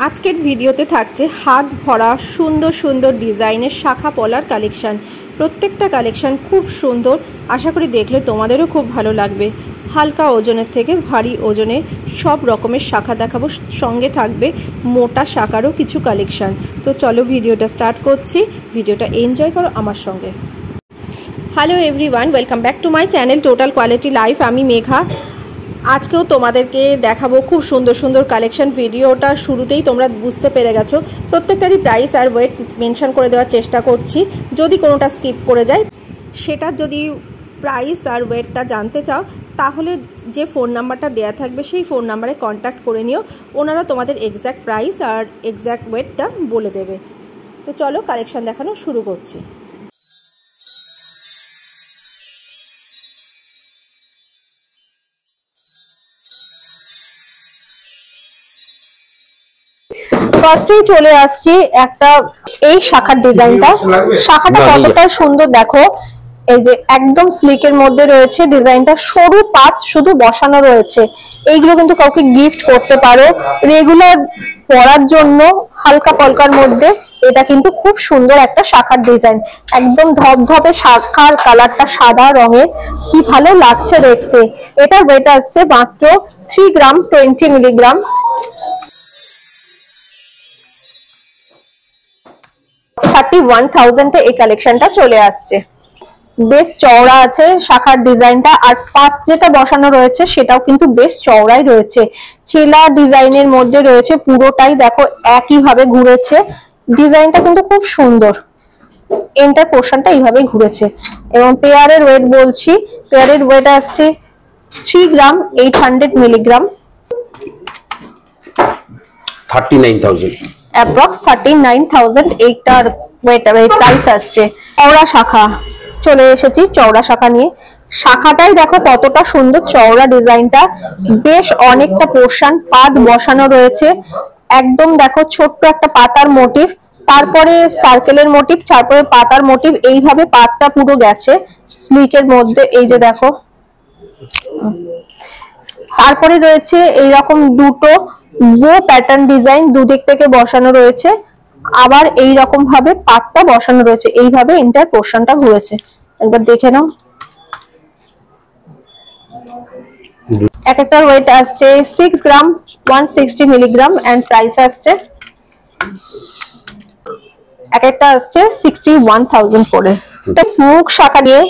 আজকের ভিডিওতে থাকছে হাত ভরা সুন্দর সুন্দর ডিজাইনের শাখা পলার কালেকশন। প্রত্যেকটা কালেকশন খুব সুন্দর, আশা করি দেখলে তোমাদেরও খুব ভালো লাগবে। হালকা ওজনের থেকে ভারী ওজনে সব রকমের শাখা দেখাবো, সঙ্গে থাকবে মোটা শাখারও কিছু কালেকশন। তো চলো ভিডিওটা স্টার্ট করছি, ভিডিওটা এনজয় করো আমার সঙ্গে। Hello everyone, welcome back to my channel total quality life. আমি মেঘা। আজকেও তোমাদেরকে দেখাবো খুব সুন্দর সুন্দর কালেকশন। ভিডিওটা শুরুতেই তোমরা বুঝতে পেরে গেছো, প্রত্যেকটারই প্রাইস আর ওয়েট মেনশন করে দেওয়ার চেষ্টা করছি। যদি কোনোটা স্কিপ করে যায়, সেটার যদি প্রাইস আর ওয়েটটা জানতে চাও, তাহলে যে ফোন নাম্বারটা দেওয়া থাকবে সেই ফোন নাম্বারে কন্ট্যাক্ট করে নিও, ওনারা তোমাদের এক্স্যাক্ট প্রাইস আর এক্স্যাক্ট ওয়েটটা বলে দেবে। তো চলো কালেকশন দেখানো শুরু করছি। ফার্স্টেই চলে আসছি একটা এই শাখার ডিজাইনটা। শাখাটা কতটা সুন্দর দেখো, এই যে একদম স্লিকের মধ্যে রয়েছে ডিজাইনটা, সরু পাত শুধু বসানো রয়েছে। এইগুলো কিন্তু কাউকে গিফট করতে পারো, রেগুলার পরার জন্য হালকা পলকার মধ্যে। এটা কিন্তু খুব সুন্দর একটা শাখার ডিজাইন, একদম ধপধপে শাখার কালারটা সাদা রঙের, কি ভালো লাগছে দেখতে। এটা ওয়েট আসছে মাত্র 3 গ্রাম 20 মিলিগ্রাম। 31,000 এই কালেকশনটা চলে আসছে। বেশ চওড়া আছে শাখার ডিজাইনটা, আর পাত যেটা বসানো রয়েছে সেটাও কিন্তু বেশ চওড়াই রয়েছে। ছেলা ডিজাইনের মধ্যে রয়েছে, পুরোটাই দেখো একই ভাবে ঘুরেছে। ডিজাইনটা কিন্তু খুব সুন্দর, এন্টার পোর্শনটা এইভাবেই ঘুরেছে। এবং পেয়ারের ওয়েট বলছি, পেয়ারের ওয়েট আসছে 3 গ্রাম 800 মিলিগ্রাম, 39,000 অ্যাপ্রক্স 39,000 এইটার ওয়েট প্রাইস আসছে। চওড়া শাখা চলে এসেছি, চওড়া শাখা নিয়ে। শাখাটাই দেখো কতটা সুন্দর, চওড়া ডিজাইনটা, বেশ অনেকটা পোর্শন পাত বসানো রয়েছে। একদম দেখো ছোট্ট একটা পাতার মোটিভ, তারপরে সার্কেলের মোটিভ, তারপরে পাতার মোটিভ, এইভাবে পাতটা পুরো গেছে স্লিকের মধ্যে। এই যে দেখো, তারপরে রয়েছে এইরকম দুটো বো প্যাটার্ন ডিজাইন, দুদিক থেকে বসানো রয়েছে। আবার এই রকম ভাবে পাতটা বসানো রয়েছে, এইভাবে ইন্টার পোর্শনটা ঘুরেছে। একবার দেখে নাও। এক একটার ওয়েট আসছে 6 গ্রাম 160 মিলিগ্রাম এন্ড প্রাইস আসছে এক একটা আসছে 61,000 করে। মুখ শাখা নিয়ে,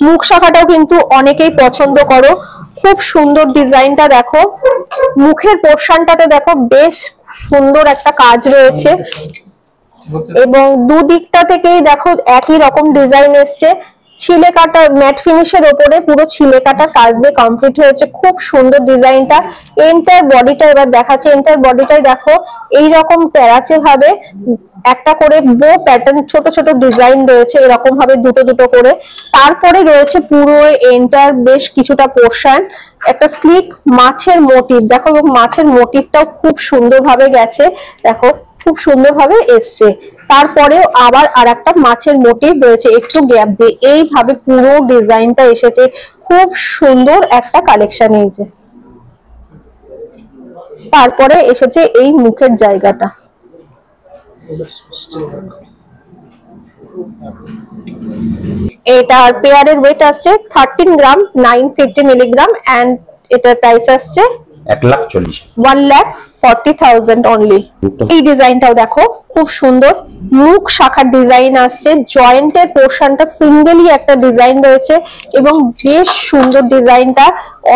মুখ শাখাটাও কিন্তু অনেকেই পছন্দ করো। খুব সুন্দর ডিজাইনটা দেখো, মুখের পোর্শনটাতে দেখো বেশ সুন্দর একটা কাজ রয়েছে, এবং দুদিকটা থেকেই দেখো একই রকম ডিজাইন এসছে। ছিলে কাটা ম্যাট ফিনিশের উপরে পুরো ছিলে কাটা কাজ দিয়ে কমপ্লিট হয়েছে। খুব সুন্দর ডিজাইনটা। এন্টার বডিটা এবার দেখাচ্ছে, এন্টার বডিটাই দেখো এইরকম টেরাচে ভাবে একটা করে বো প্যাটার্ন, ছোট ছোট ডিজাইন রয়েছে এরকম ভাবে দুটো দুটো করে। তারপরে রয়েছে পুরো এন্টার বেশ কিছুটা পোর্শন একটা স্লিক মাছের মোটিভ দেখো, এবং মাছের মোটিভটাও খুব সুন্দর ভাবে গেছে দেখো, খুব সুন্দর ভাবে এসছে। তারপরেও আবার আরেকটা মাছের মোটিভ রয়েছে একটু গ্যাপ দিয়ে, এইভাবে পুরো ডিজাইনটা এসেছে। খুব সুন্দর একটা কালেকশন হয়েছে। তারপরে এসেছে এই মুখের জায়গাটা, এটার পেয়ারের ওয়েট আসছে 13 গ্রাম 950 মিলিগ্রাম এন্ড এটার প্রাইস আসছে 1,40,000 অনলি। এই ডিজাইনটাও দেখো খুব সুন্দর, মুখ শাখার ডিজাইন আসছে, জয়েন্টের পোর্শনটা সিঙ্গেলি একটা ডিজাইন রয়েছে, এবং বেশ সুন্দর ডিজাইনটা,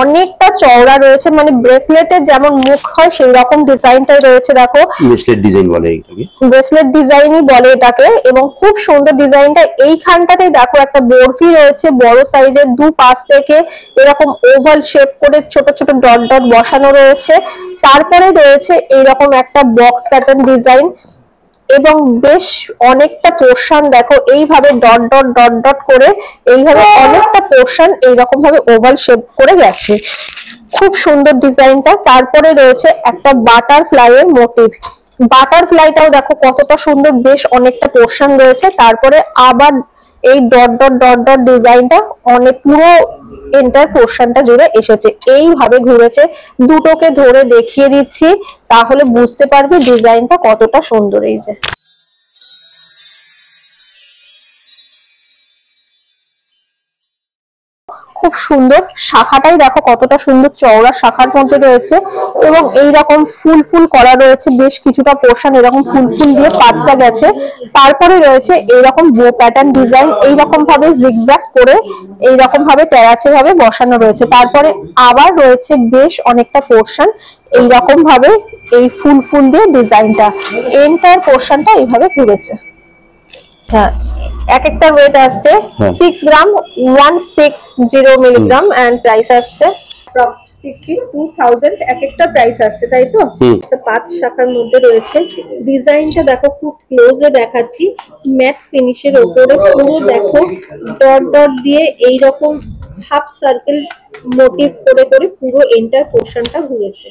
অনেকটা চওড়া রয়েছে, মানে ব্রেসলেটের যেমন মুখ হয় সেই রকম ডিজাইনটাই রয়েছে। দেখো ব্রেসলেট ডিজাইন বলে এটাকে, ব্রেসলেট ডিজাইনই বলে এটাকে, এবং খুব সুন্দর ডিজাইনটা। এইখানটাতেই দেখো একটা বরফি রয়েছে বড় সাইজের, দু পাশ থেকে এরকম ওভাল শেপ করে ছোট ছোট ডট ডট বসানো রয়েছে। তারপরে রয়েছে এইরকম একটা বক্স প্যাটার্ন ডিজাইন, এবং বেশ অনেকটা পোর্শন দেখো এইভাবে ডট ডট ডট ডট করে, এইভাবে অনেকটা পোর্শন এইরকম ভাবে ওভাল শেপ করে গেছে। খুব সুন্দর ডিজাইনটা। তারপরে রয়েছে একটা বাটারফ্লাই এর মোটিভ, বাটারফ্লাইটাও দেখো কতটা সুন্দর, বেশ অনেকটা পোর্শন রয়েছে। তারপরে আবার এই ডট ডট ডট ডট ডিজাইনটা অনেক পুরো এন্টার পোর্শনটা জুড়ে এসেছে, এইভাবে ঘুরেছে। দুটোকে ধরে দেখিয়ে দিচ্ছি তাহলে বুঝতে পারবে ডিজাইনটা কতটা সুন্দর। এই যে খুব সুন্দর, শাখাটাই দেখো কতটা সুন্দর চওড়া শাখার মধ্যে রয়েছে এবং এই রকম ফুল ফুল করা রয়েছে, বেশ কিছুটা পোর্শন এরকম ফুল ফুল দিয়ে পাতটা গেছে। তারপরে রয়েছে এইরকম বো প্যাটার্ন ডিজাইন, এইরকম ভাবে জিগজ্যাগ করে এইরকম ভাবে টেরাচে ভাবে বসানো রয়েছে। তারপরে আবার রয়েছে বেশ অনেকটা পোর্শন এইরকম ভাবে এই ফুল ফুল দিয়ে ডিজাইনটা, এন্টার পোর্শনটা এইভাবে ঘুরেছে। হ্যাঁ, এক একটা ওয়েট আসছে 6 গ্রাম 160 মিলিগ্রাম এন্ড প্রাইস আসছে 62,000 এক একটা প্রাইস আসছে, তাই তো? একটা 5 শাখার মধ্যে রয়েছে। ডিজাইনটা দেখো খুব ক্লোজে দেখাচ্ছি, ম্যাট ফিনিশের উপরে পুরো দেখো ডট ডট দিয়ে এই রকম হাফ সার্কেল মোটিভ করে করে পুরো এন্টার পোর্শনটা ঘুরেছে।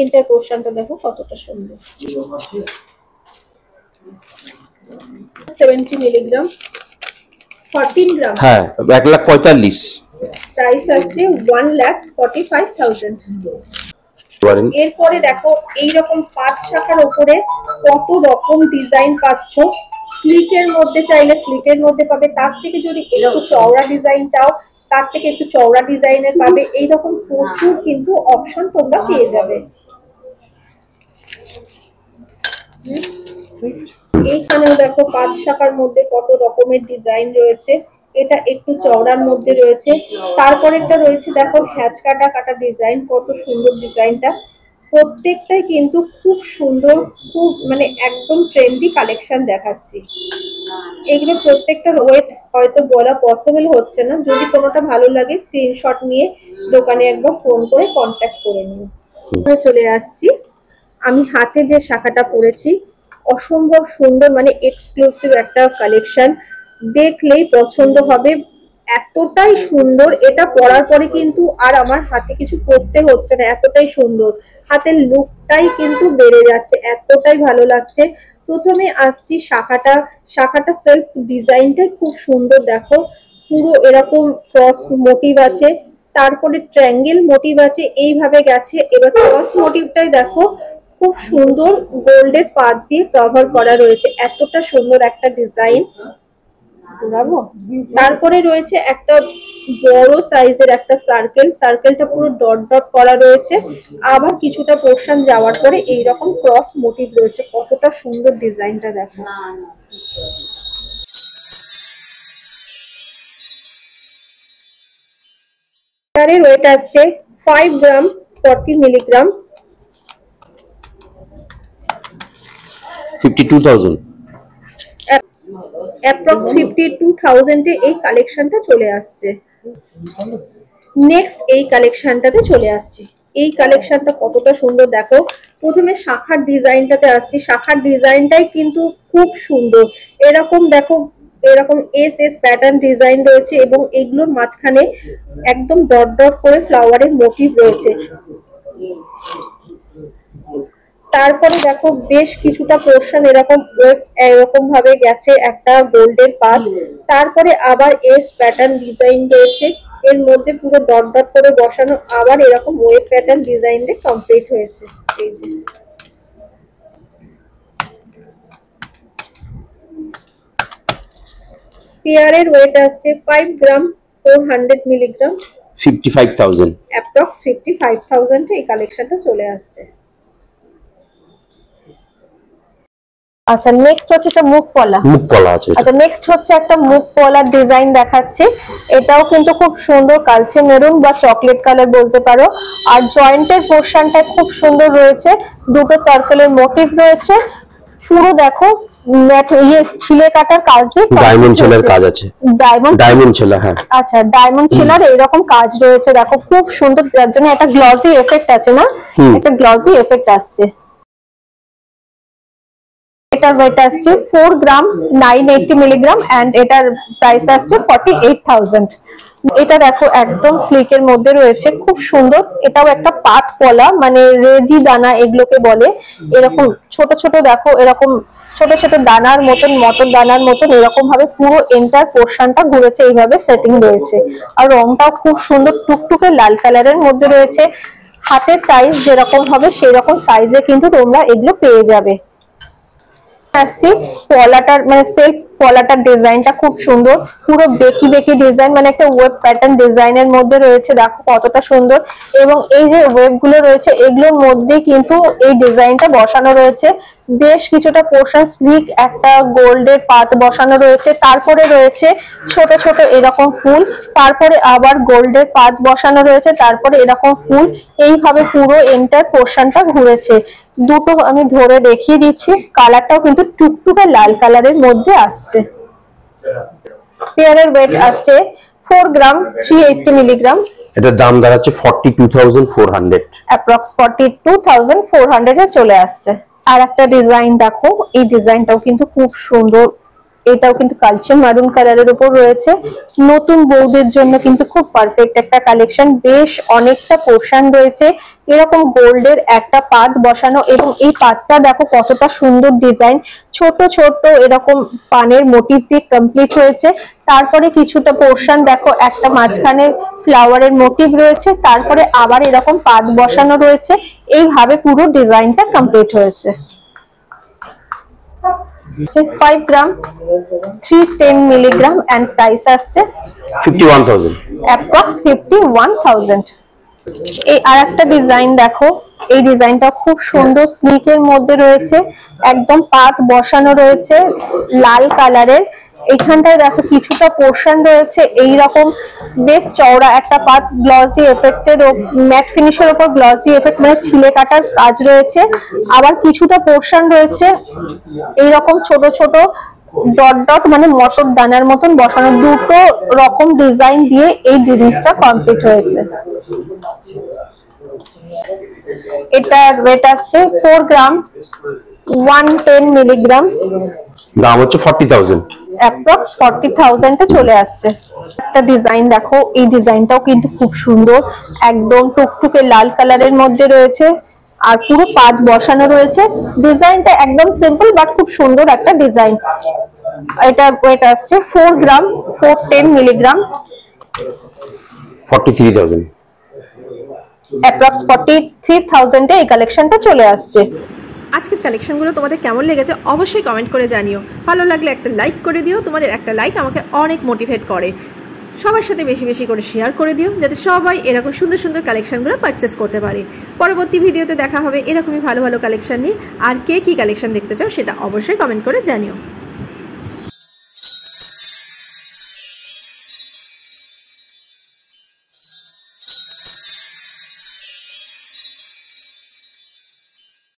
এন্টার পোর্শনটা দেখো কতটা সুন্দর। 70 মিলিগ্রাম 14 গ্রাম, হ্যাঁ 1,45,000 প্রাইস আছে 1,45,000। ওয়ারেন্টি। এরপরে দেখো এইরকম 5 শাখার উপরে কত রকম ডিজাইন পাচ্ছ। স্লিকের মধ্যে চাইলে স্লিকের মধ্যে পাবে, তার থেকে যদি একটু চওড়া ডিজাইন চাও তার থেকে একটু চওড়া ডিজাইনের পাবে। এইরকম প্রচুর কিন্তু অপশন তোমরা পেয়ে যাবে। এইখানেও দেখো 5 শাখার মধ্যে কত রকমের ডিজাইন রয়েছে, এটা একটু চওড়ার মধ্যে রয়েছে। তারপরেরটা রয়েছে দেখো হ্যাচ কাটা কাটা ডিজাইন, কত সুন্দর ডিজাইনটা। প্রত্যেকটাই কিন্তু খুব সুন্দর, খুব মানে একদম ট্রেন্ডি কালেকশন দেখাচ্ছি। এগুলো প্রত্যেকটার ওয়েট হয়তো বলা পসিবল হচ্ছে না, যদি কোনোটা ভালো লাগে স্ক্রিনশট নিয়ে দোকানে একবার ফোন করে কন্ট্যাক্ট করে নিও। চলে আসছি, আমি হাতে যে শাখাটা পরেছি অসম্ভব সুন্দর, মানে এক্সক্লুসিভ একটা কালেকশন, দেখলেই পছন্দ হবে, এতটাই সুন্দর। এটা পরার পরে কিন্তু আর আমার হাতে কিছু পরতে হচ্ছে না, এতটাই সুন্দর, হাতের লুকটাই কিন্তু বেড়ে যাচ্ছে, এতটাই ভালো লাগছে। প্রথমে আসছি শাখাটা সেলফ ডিজাইনটাই খুব সুন্দর, দেখো পুরো এরকম ক্রস মোটিভ আছে, তারপরে ট্রায়াঙ্গেল মোটিভ আছে, এইভাবে গেছে। এবার ক্রস মোটিভটাই দেখো খুব সুন্দর গোল্ডের পাত দিয়ে কভার করা রয়েছে, এতটা সুন্দর একটা ডিজাইন। তারপরে রয়েছে একটা বড় সাইজের একটা সার্কেলটা পুরো ডট ডট করা রয়েছে, আবার কিছুটা পোর্শন যাওয়ার পরে এইরকম ক্রস মোটিভ রয়েছে, কতটা সুন্দর ডিজাইনটা দেখো। এর ওয়েট আসছে 5 গ্রাম 40 মিলিগ্রাম, 52,000 অ্যাপ্রক্স 52,000 এ এই কালেকশনটা চলে আসছে। নেক্সট এই কালেকশনটাতে চলে আসছি, এই কালেকশনটা কতটা সুন্দর দেখো। প্রথমে শাখার ডিজাইনটাতে আসছি, শাখার ডিজাইনটাই কিন্তু খুব সুন্দর, এরকম দেখো এরকম এস এস প্যাটার্ন ডিজাইন রয়েছে এবং এগুলোর মাঝখানে একদম ডট ডট করে ফ্লাওয়ারের মোটিভ রয়েছে। তারপরে দেখো বেশ কিছুটা পোর্শন এরকম ভাবে গেছে একটা গোল্ডের পাত, তারপরে আবার এস প্যাটার্ন ডিজাইন রয়েছে, এর মধ্যে পুরো ডট ডট করে বসানো, আবার এরকম ওয়েভ প্যাটার্ন ডিজাইন দিয়ে কমপ্লিট হয়েছে। এই যে পেয়ারের ওয়েট আসছে 5 গ্রাম 400 মিলিগ্রাম, 55,000 অ্যাপ্রক্স 55,000 এই কালেকশনটা চলে আসছে। আচ্ছা নেক্সট হচ্ছে একটা মুখ পলা আছে। আচ্ছা নেক্সট হচ্ছে একটা মুখ পলার ডিজাইন দেখাচ্ছি, এটাও কিন্তু খুব সুন্দর, কালচে মেরুন বা চকলেট কালার বলতে পারো। আর জয়েন্টের পোর্শনটা খুব সুন্দর রয়েছে, দুটো সার্কেলের মোটিভ রয়েছে, পুরো দেখো ছিলে কাটার কাজ দিয়ে ডায়মন্ড ছেলার কাজ আছে, ডায়মন্ড ছেলা। হ্যাঁ আচ্ছা ডায়মন্ড ছেলার এরকম কাজ রয়েছে, দেখো খুব সুন্দর, যার জন্য একটা গ্লসি এফেক্ট আছে না, একটা গ্লসি এফেক্ট আসছে। এটার ওয়েট আসছে 4 গ্রাম 980 মিলিগ্রাম এন্ড এটার প্রাইস আসছে 48,000। এটা দেখো একদম স্লিকের মধ্যে রয়েছে, খুব সুন্দর। এটাও একটা পাত পলা, মানে রেজি দানা এগুলোকে বলে। এরকম ছোট ছোট দেখো, এরকম ছোট ছোট দানার মতন, মটর দানার মতন এরকম ভাবে পুরো এন্টার পোর্শনটা ঘুরেছে, এইভাবে সেটিং রয়েছে। আর রংটাও খুব সুন্দর, টুকটুকে লাল কালারের মধ্যে রয়েছে। হাতের সাইজ যেরকম হবে সেই রকম সাইজে কিন্তু তোমরা এগুলো পেয়ে যাবে। আসছি পলাটার, মানে সেলফ পলাটার ডিজাইনটা খুব সুন্দর, পুরো বেকি বেকি ডিজাইন, মানে একটা ওয়েব প্যাটার্ন ডিজাইনের মধ্যে রয়েছে। দেখো কতটা সুন্দর। এবং এই যে ওয়েব গুলো রয়েছে এগুলোর মধ্যে কিন্তু এই ডিজাইনটা বসানো রয়েছে। বেশ কিছুটা পোর্শন স্লিক, একটা গোল্ডের পাত বসানো রয়েছে, তারপরে রয়েছে ছোট ছোট এরকম ফুল, তারপরে আবার গোল্ডের পাত বসানো রয়েছে, তারপরে এরকম ফুল। এইভাবে পুরো এন্টার পোর্শনটা ঘুরেছে। দুটো আমি ধরে দেখিয়ে দিচ্ছি, কালারটাও কিন্তু টুকটুকে লাল কালারের মধ্যে আসছে। পেয়ারের ওয়েট আসছে 4 গ্রাম 380 মিলিগ্রাম। এটার দাম দাঁড়াচ্ছে 42,400, অ্যাপ্রক্স 42,400 এ চলে আসছে। আর একটা ডিজাইন দেখো, এই ডিজাইনটাও কিন্তু খুব সুন্দর। এটাও কিন্তু কালচে মারুন কালারের উপর রয়েছে। নতুন বউদের জন্য কিন্তু খুব পারফেক্ট একটা কালেকশন। বেশ অনেকটা পোর্শন রয়েছে, এরকম গোল্ডের একটা পাত বসানো, এবং এই পাতটা দেখো কতটা সুন্দর ডিজাইন। ছোট ছোট এরকম পানের মোটিভ দিয়ে কমপ্লিট হয়েছে। তারপরে কিছুটা পোর্শন দেখো, একটা মাঝখানে ফ্লাওয়ারের মোটিভ রয়েছে, তারপরে আবার এরকম পাত বসানো রয়েছে। এইভাবে পুরো ডিজাইনটা কমপ্লিট হয়েছে। 5 গ্রাম 310 মিলিগ্রাম এন্ড প্রাইস আসছে 51,000, অ্যাপ্রক্স 51,000। এই আরেকটা ডিজাইন দেখো, এই ডিজাইনটা খুব সুন্দর, স্লিকের মধ্যে রয়েছে, একদম পাত বসানো রয়েছে লাল কালারের। এখানটায় দেখো কিছুটা পোর্শন রয়েছে এইরকম, বেশ চওড়া একটা পাত, গ্লসি এফেক্টের, ম্যাট ফিনিশের উপর গ্লসি এফেক্ট, মানে ছিলে কাটার কাজ রয়েছে। আবার কিছুটা পোর্শন রয়েছে এইরকম ছোট ছোট ডট ডট, মানে মটর দানার মতন বসানো। দুটো রকম ডিজাইন দিয়ে এই জিনিসটা কমপ্লিট হয়েছে। এটার ওয়েট আসছে 4 গ্রাম 110 মিলিগ্রাম। দাম হচ্ছে 40,000, অ্যাপ্রক্স 40,000 এ চলে আসছে। একটা ডিজাইন দেখো, এই ডিজাইনটাও কিন্তু খুব সুন্দর, একদম টুকটুকে লাল কালারের মধ্যে রয়েছে, আর পুরো পাত বসানো রয়েছে। ডিজাইনটা একদম সিম্পল বাট খুব সুন্দর একটা ডিজাইন। এটার ওয়েট আসছে 4 গ্রাম 410 মিলিগ্রাম। 43,000, অ্যাপ্রক্স 43,000 এ এই কালেকশনটা চলে আসছে। আজকের কালেকশনগুলো তোমাদের কেমন লেগেছে অবশ্যই কমেন্ট করে জানিও। ভালো লাগলে একটা লাইক করে দিও, তোমাদের একটা লাইক আমাকে অনেক মোটিভেট করে। সবার সাথে বেশি বেশি করে শেয়ার করে দিও, যাতে সবাই এরকম সুন্দর সুন্দর কালেকশনগুলো পারচেস করতে পারে। পরবর্তী ভিডিওতে দেখা হবে এরকমই ভালো ভালো কালেকশন নিয়ে। আর কে কী কালেকশন দেখতে চাও সেটা অবশ্যই কমেন্ট করে জানিও।